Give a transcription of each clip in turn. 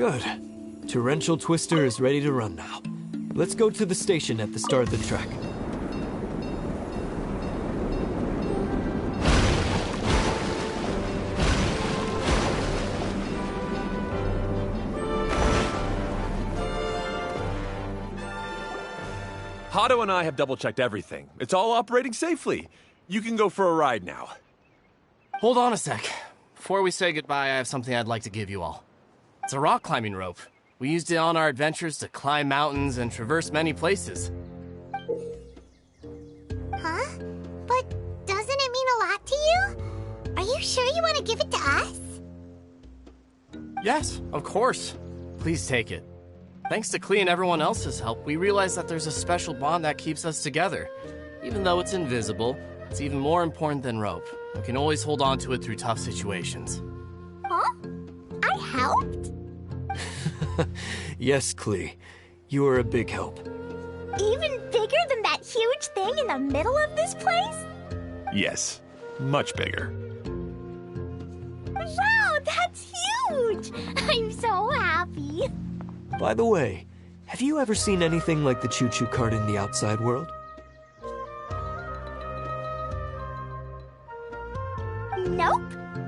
Good. Torrential Twister is ready to run now. Let's go to the station at the start of the track. Hado and I have double-checked everything. It's all operating safely. You can go for a ride now. Hold on a sec. Before we say goodbye, I have something I'd like to give you all. It's a rock climbing rope. We used it on our adventures to climb mountains and traverse many places. Huh? But doesn't it mean a lot to you? Are you sure you want to give it to us? Yes, of course. Please take it. Thanks to Klee and everyone else's help, we realized that there's a special bond that keeps us together. Even though it's invisible, it's even more important than rope. We can always hold on to it through tough situations. Huh? I helped? Yes, Klee. You are a big help. Even bigger than that huge thing in the middle of this place? Yes, much bigger. Wow, that's huge! I'm so happy. By the way, have you ever seen anything like the choo-choo cart in the outside world? Nope.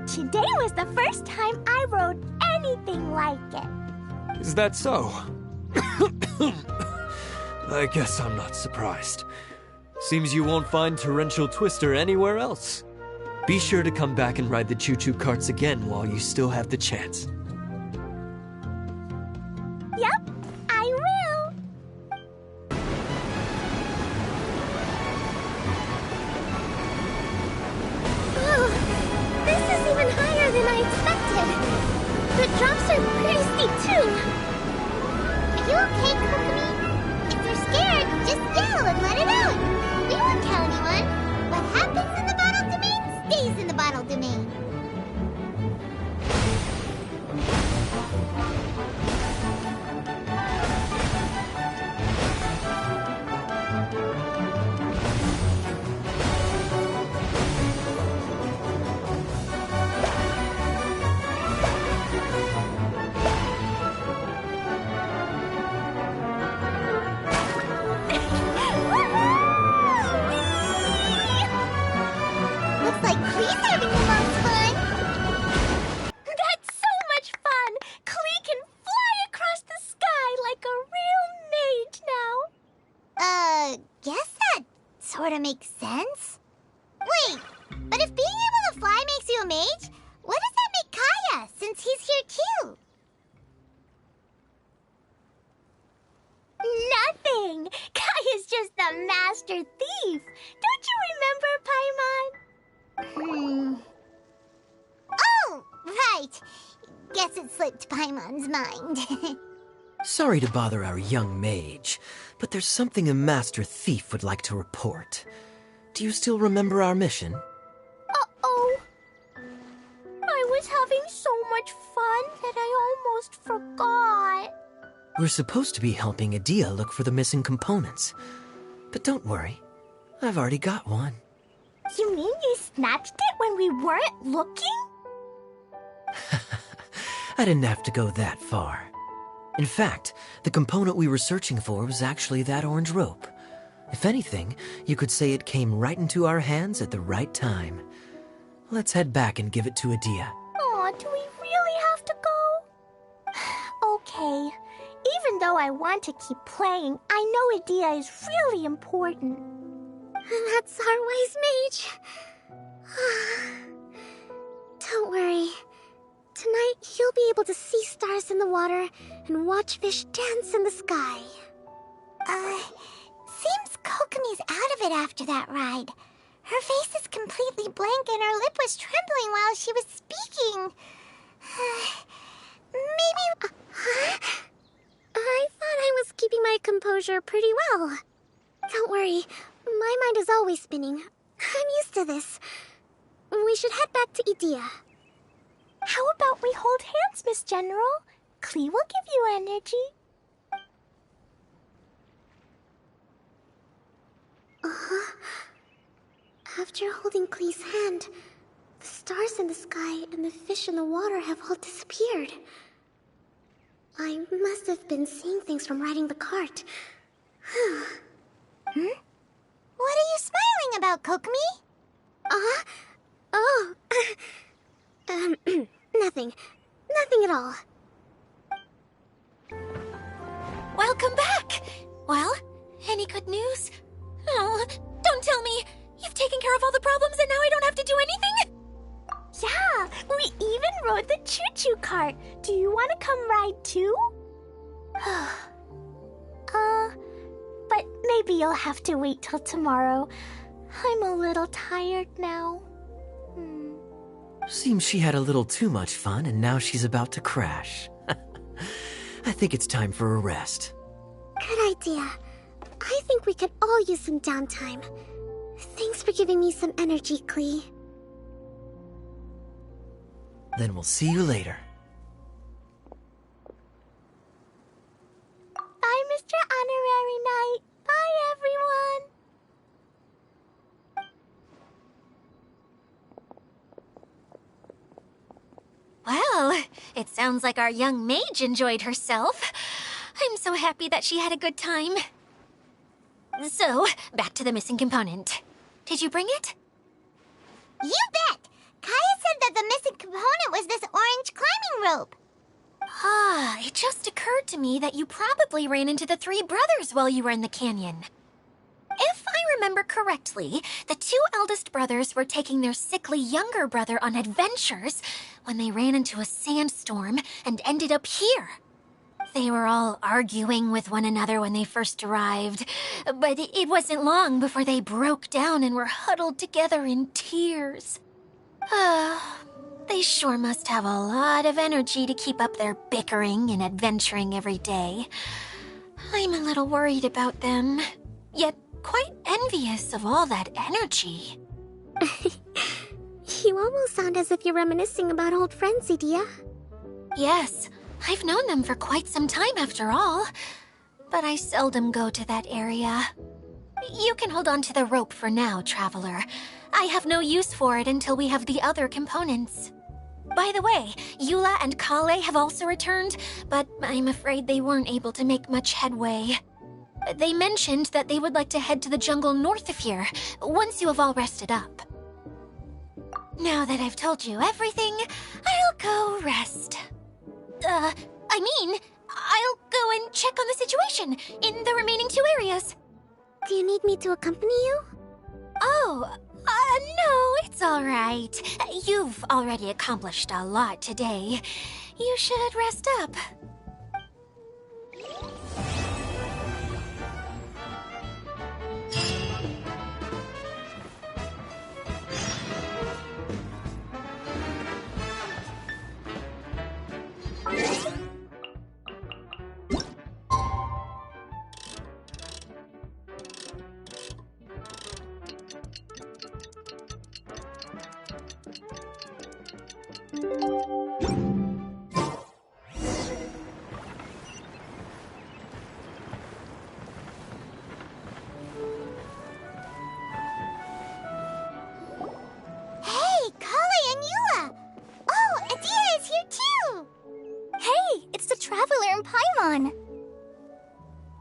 Today was the first time I rode anything like it. Is that so? I guess I'm not surprised. Seems you won't find Torrential Twister anywhere else. Be sure to come back and ride the choo-choo carts again while you still have the chance. Yep, I will. Oh, this is even higher than I expected. The drops are pretty steep too. Are you okay, Kokomi? If you're scared, just yell and let it out. We won't tell anyone. What happens in the bottle domain stays in the bottle domain. Looks like Klee's having the most fun. That's so much fun. Klee can fly across the sky like a real mage now. Guess that sort of makes sense. Wait, but if being able to fly makes you a mage, what does that make Kaya, since he's here too? Nothing. Kaya's just the master thief. Don't you remember, Paimon? Oh, right. Guess it slipped Paimon's mind. Sorry to bother our young mage, but there's something a master thief would like to report. Do you still remember our mission? Uh-oh. I was having so much fun that I almost forgot. We're supposed to be helping Adia look for the missing components. But don't worry, I've already got one. You mean you snatched it when we weren't looking? I didn't have to go that far. In fact, the component we were searching for was actually that orange rope. If anything, you could say it came right into our hands at the right time. Let's head back and give it to Adia. Aw, do we really have to go? Okay. Even though I want to keep playing, I know Adia is really important. That's our wise mage. Don't worry. Tonight, he'll be able to see stars in the water and watch fish dance in the sky. Seems Kokomi's out of it after that ride. Her face is completely blank and her lip was trembling while she was speaking. Maybe... I thought I was keeping my composure pretty well. Don't worry, my mind is always spinning. I'm used to this. We should head back to Idia. How about we hold hands, Miss General? Klee will give you energy. After holding Klee's hand, the stars in the sky and the fish in the water have all disappeared. I must have been seeing things from riding the cart. What are you smiling about, Kokomi? Oh. Nothing. Nothing at all. Welcome back! Well, any good news? Oh, don't tell me! You've taken care of all the problems and now I don't have to do anything? Yeah, we even rode the choo-choo cart. Do you want to come ride too? But maybe you'll have to wait till tomorrow. I'm a little tired now. Seems she had a little too much fun and now she's about to crash. I think it's time for a rest. Good idea. I think we could all use some downtime. Thanks for giving me some energy, Klee. Then we'll see you later. Bye, Mr. Honorary Knight. Bye, everyone. Well, it sounds like our young mage enjoyed herself. I'm so happy that she had a good time. So, back to the missing component. Did you bring it? You bet! Kaya said that the missing component was this orange climbing rope. It just occurred to me that you probably ran into the three brothers while you were in the canyon. If I remember correctly, the two eldest brothers were taking their sickly younger brother on adventures when they ran into a sandstorm and ended up here. They were all arguing with one another when they first arrived, but it wasn't long before they broke down and were huddled together in tears. They sure must have a lot of energy to keep up their bickering and adventuring every day. I'm a little worried about them, yet quite envious of all that energy. You almost sound as if you're reminiscing about old friends, Idia. Yes, I've known them for quite some time after all, but I seldom go to that area. You can hold on to the rope for now, Traveler. I have no use for it until we have the other components. By the way, Eula and Kale have also returned, but I'm afraid they weren't able to make much headway. They mentioned that they would like to head to the jungle north of here, once you have all rested up. Now that I've told you everything, I'll go rest. I'll go and check on the situation in the remaining two areas. Do you need me to accompany you? No, it's all right. You've already accomplished a lot today. You should rest up.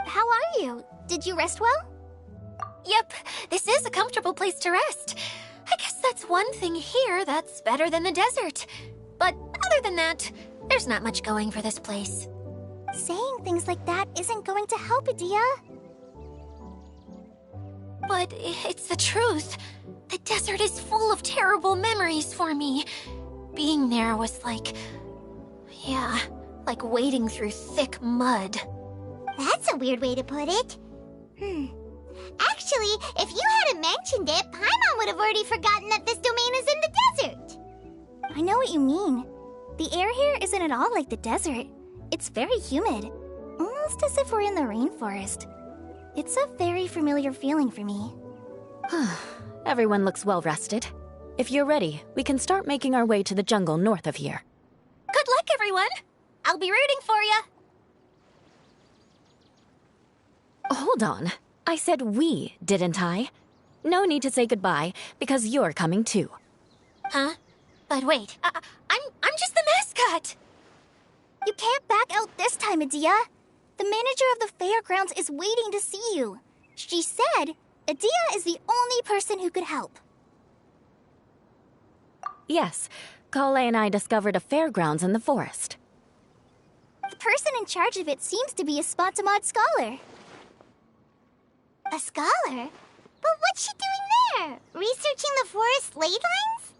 How are you? Did you rest well? Yep, this is a comfortable place to rest. I guess that's one thing here that's better than the desert. But other than that, there's not much going for this place. Saying things like that isn't going to help, Idia. But it's the truth. The desert is full of terrible memories for me. Being there was like wading through thick mud. That's a weird way to put it. Actually, if you hadn't mentioned it, Paimon would have already forgotten that this domain is in the desert. I know what you mean. The air here isn't at all like the desert. It's very humid, almost as if we're in the rainforest. It's a very familiar feeling for me. Everyone looks well rested. If you're ready, we can start making our way to the jungle north of here. Good luck, everyone! I'll be rooting for you! Hold on. I said we, didn't I? No need to say goodbye, because you're coming too. Huh? But wait, I'm just the mascot! You can't back out this time, Adia. The manager of the fairgrounds is waiting to see you. She said Adia is the only person who could help. Yes, Kale and I discovered a fairgrounds in the forest. The person in charge of it seems to be a Spotamod scholar. A scholar? But what's she doing there? Researching the forest ley lines?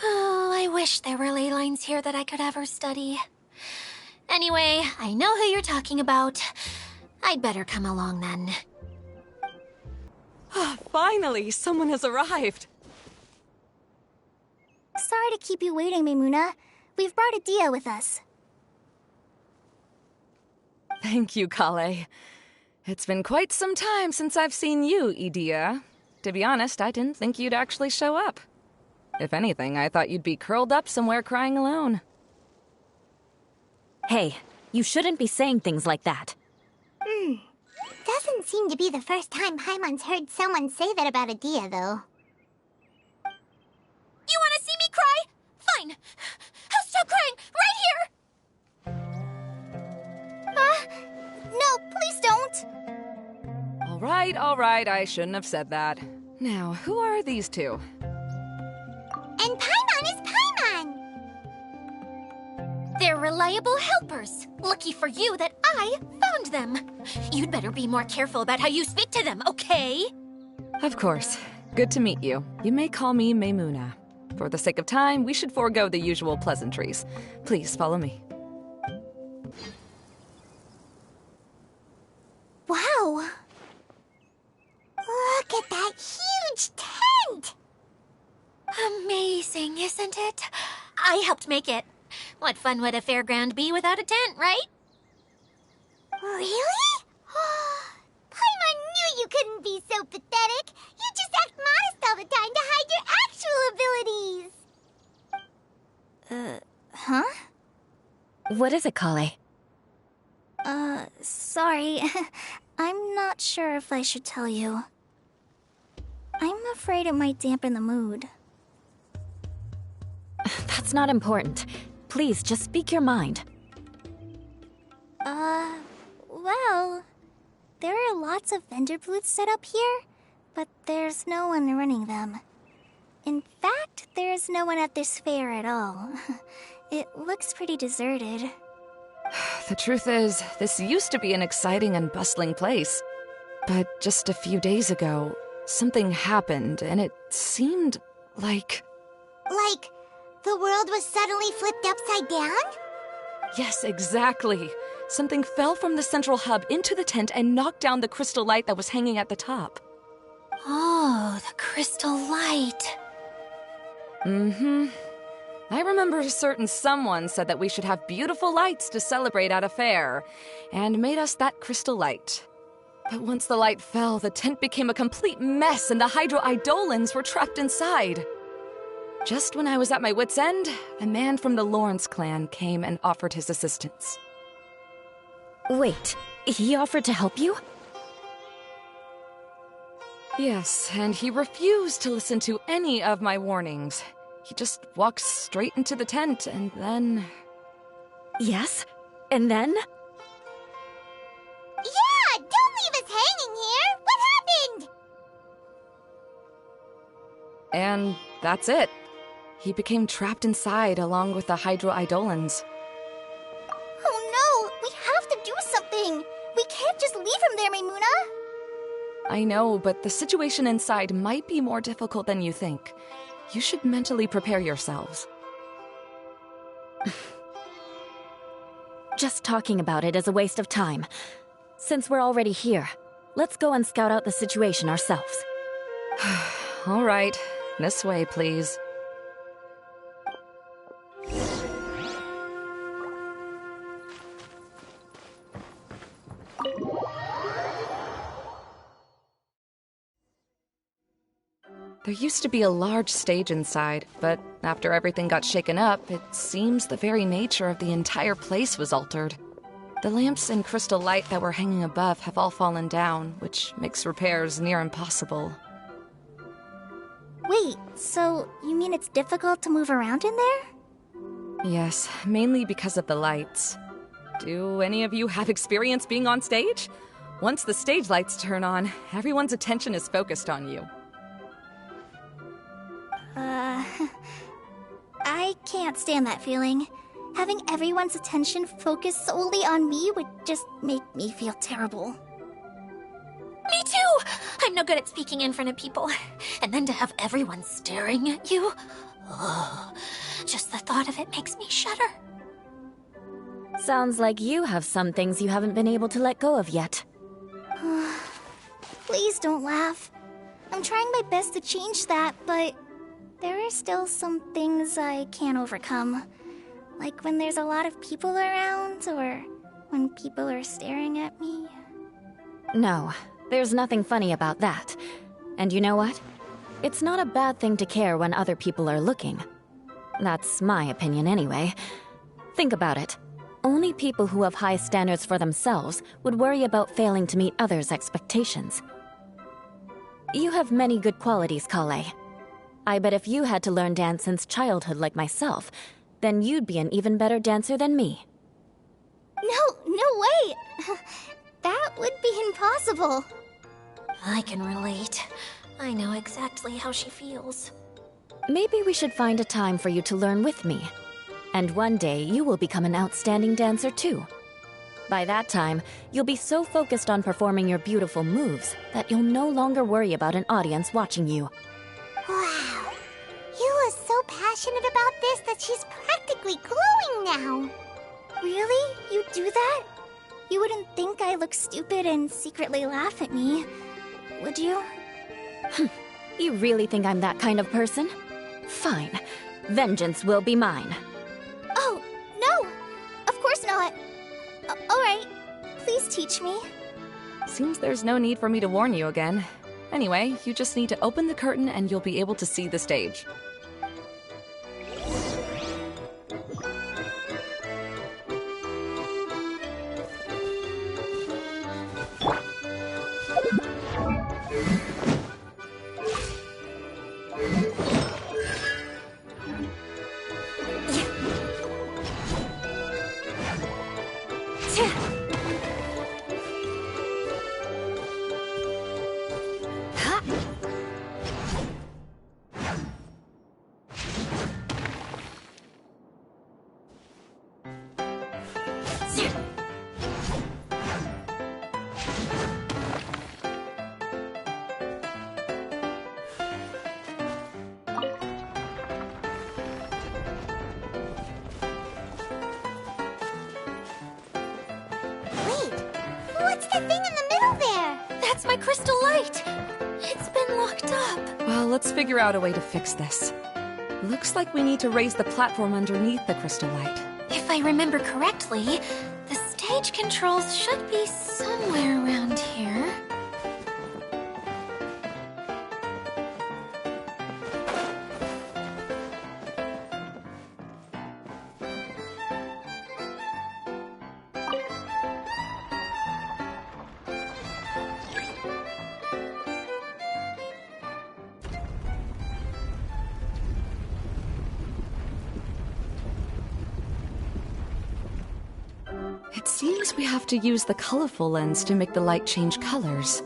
Oh, I wish there were ley lines here that I could ever study. Anyway, I know who you're talking about. I'd better come along then. Finally, someone has arrived. Sorry to keep you waiting, Maimuna. We've brought Adia with us. Thank you, Kale. It's been quite some time since I've seen you, Idia. To be honest, I didn't think you'd actually show up. If anything, I thought you'd be curled up somewhere crying alone. Hey, you shouldn't be saying things like that. Doesn't seem to be the first time Paimon's heard someone say that about Adia, though. You want to see me cry? Fine. I'll stop crying right here. No, please don't. All right, I shouldn't have said that. Now, who are these two? And Paimon is Paimon! They're reliable helpers. Lucky for you that I found them. You'd better be more careful about how you speak to them, okay? Of course. Good to meet you. You may call me Maimuna. For the sake of time, we should forego the usual pleasantries. Please follow me. Wow! Look at that huge tent! Amazing, isn't it? I helped make it. What fun would a fairground be without a tent, right? Really? Paimon knew you couldn't be so pathetic. You just act modest all the time to hide your actual abilities. Huh? What is it, Kale? Sorry. I'm not sure if I should tell you. I'm afraid it might dampen the mood. That's not important. Please, just speak your mind. Well, there are lots of vendor booths set up here, but there's no one running them. In fact, there's no one at this fair at all. It looks pretty deserted. The truth is, this used to be an exciting and bustling place. But just a few days ago, something happened, and it seemed like... Like, the world was suddenly flipped upside down? Yes, exactly. Something fell from the central hub into the tent and knocked down the crystal light that was hanging at the top. Oh, the crystal light. Mm-hmm. I remember a certain someone said that we should have beautiful lights to celebrate at a fair, and made us that crystal light. But once the light fell, the tent became a complete mess and the Hydro-Eidolons were trapped inside. Just when I was at my wit's end, a man from the Lawrence clan came and offered his assistance. Wait, he offered to help you? Yes, and he refused to listen to any of my warnings. He just walked straight into the tent, and then... Yes? And then? Yeah! Don't leave us hanging here! What happened? And that's it. He became trapped inside along with the Hydro-Eidolons. Oh no! We have to do something! We can't just leave him there, Maimuna! I know, but the situation inside might be more difficult than you think. You should mentally prepare yourselves. Just talking about it is a waste of time. Since we're already here, let's go and scout out the situation ourselves. All right. This way, please. There used to be a large stage inside, but after everything got shaken up, it seems the very nature of the entire place was altered. The lamps and crystal light that were hanging above have all fallen down, which makes repairs near impossible. Wait, so you mean it's difficult to move around in there? Yes, mainly because of the lights. Do any of you have experience being on stage? Once the stage lights turn on, everyone's attention is focused on you. I can't stand that feeling. Having everyone's attention focused solely on me would just make me feel terrible. Me too! I'm no good at speaking in front of people. And then to have everyone staring at you. Oh, just the thought of it makes me shudder. Sounds like you have some things you haven't been able to let go of yet. Please don't laugh. I'm trying my best to change that, but there are still some things I can't overcome. Like when there's a lot of people around, or when people are staring at me. No, there's nothing funny about that. And you know what? It's not a bad thing to care when other people are looking. That's my opinion anyway. Think about it. Only people who have high standards for themselves would worry about failing to meet others' expectations. You have many good qualities, Kale. I bet if you had to learn dance since childhood like myself, then you'd be an even better dancer than me. No way! That would be impossible. I can relate. I know exactly how she feels. Maybe we should find a time for you to learn with me. And one day, you will become an outstanding dancer too. By that time, you'll be so focused on performing your beautiful moves that you'll no longer worry about an audience watching you. Wow. You are so passionate about this that she's practically glowing now. Really? You do that? You wouldn't think I look stupid and secretly laugh at me, would you? You really think I'm that kind of person? Fine. Vengeance will be mine. Oh, no! Of course not. Alright, please teach me. Seems there's no need for me to warn you again. Anyway, you just need to open the curtain and you'll be able to see the stage. What's the thing in the middle there? That's my crystal light! It's been locked up. Well, let's figure out a way to fix this. Looks like we need to raise the platform underneath the crystal light. If I remember correctly, the stage controls should be somewhere around here. It seems we have to use the colorful lens to make the light change colors.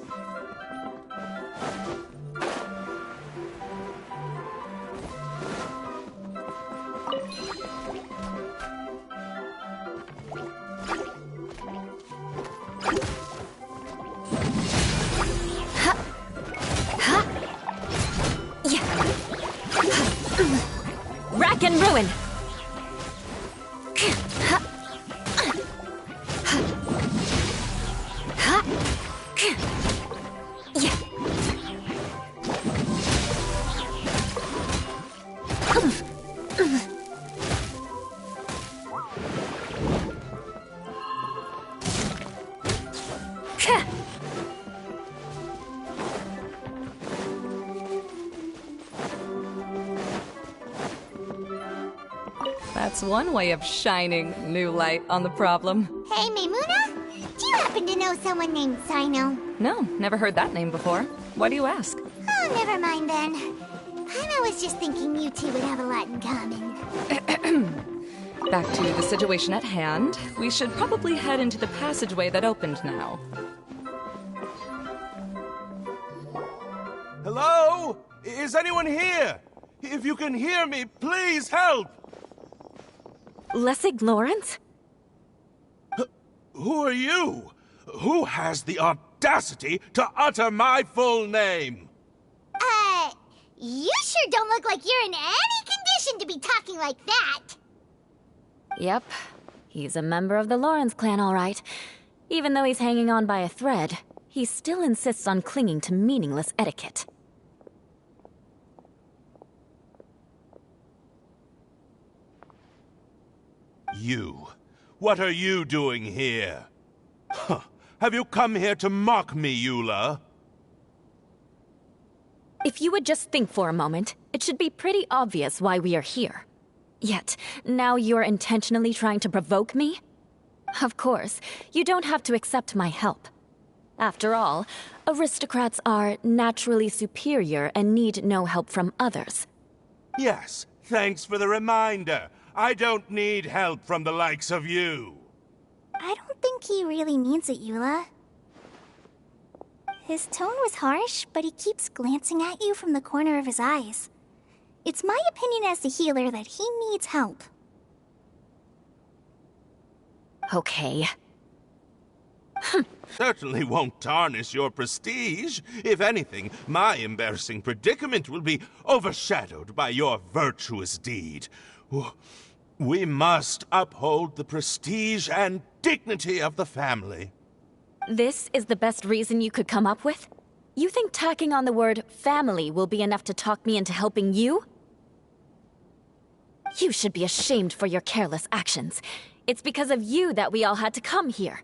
Rack and ruin! That's one way of shining new light on the problem. Hey, Maimuna? Do you happen to know someone named Sino? No, never heard that name before. Why do you ask? Oh, never mind then. I was just thinking you two would have a lot in common. Back to the situation at hand. We should probably head into the passageway that opened now. Hello? Is anyone here? If you can hear me, please help! Lessig Lawrence? Who are you? Who has the audacity to utter my full name? You sure don't look like you're in any condition to be talking like that. Yep. He's a member of the Lawrence clan, all right. Even though he's hanging on by a thread, he still insists on clinging to meaningless etiquette. You. What are you doing here? Huh. Have you come here to mock me, Eula? If you would just think for a moment, it should be pretty obvious why we are here. Yet, now you're intentionally trying to provoke me? Of course, you don't have to accept my help. After all, aristocrats are naturally superior and need no help from others. Yes, thanks for the reminder. I don't need help from the likes of you. I don't think he really means it, Eula. His tone was harsh, but he keeps glancing at you from the corner of his eyes. It's my opinion as the healer that he needs help. Okay. Certainly won't tarnish your prestige. If anything, my embarrassing predicament will be overshadowed by your virtuous deed. We must uphold the prestige and dignity of the family. This is the best reason you could come up with? You think tacking on the word family will be enough to talk me into helping you? You should be ashamed for your careless actions. It's because of you that we all had to come here.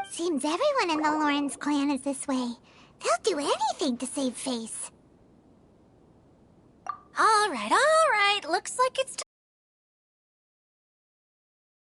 Seems everyone in the Lawrence clan is this way. They'll do anything to save face. All right. Looks like it's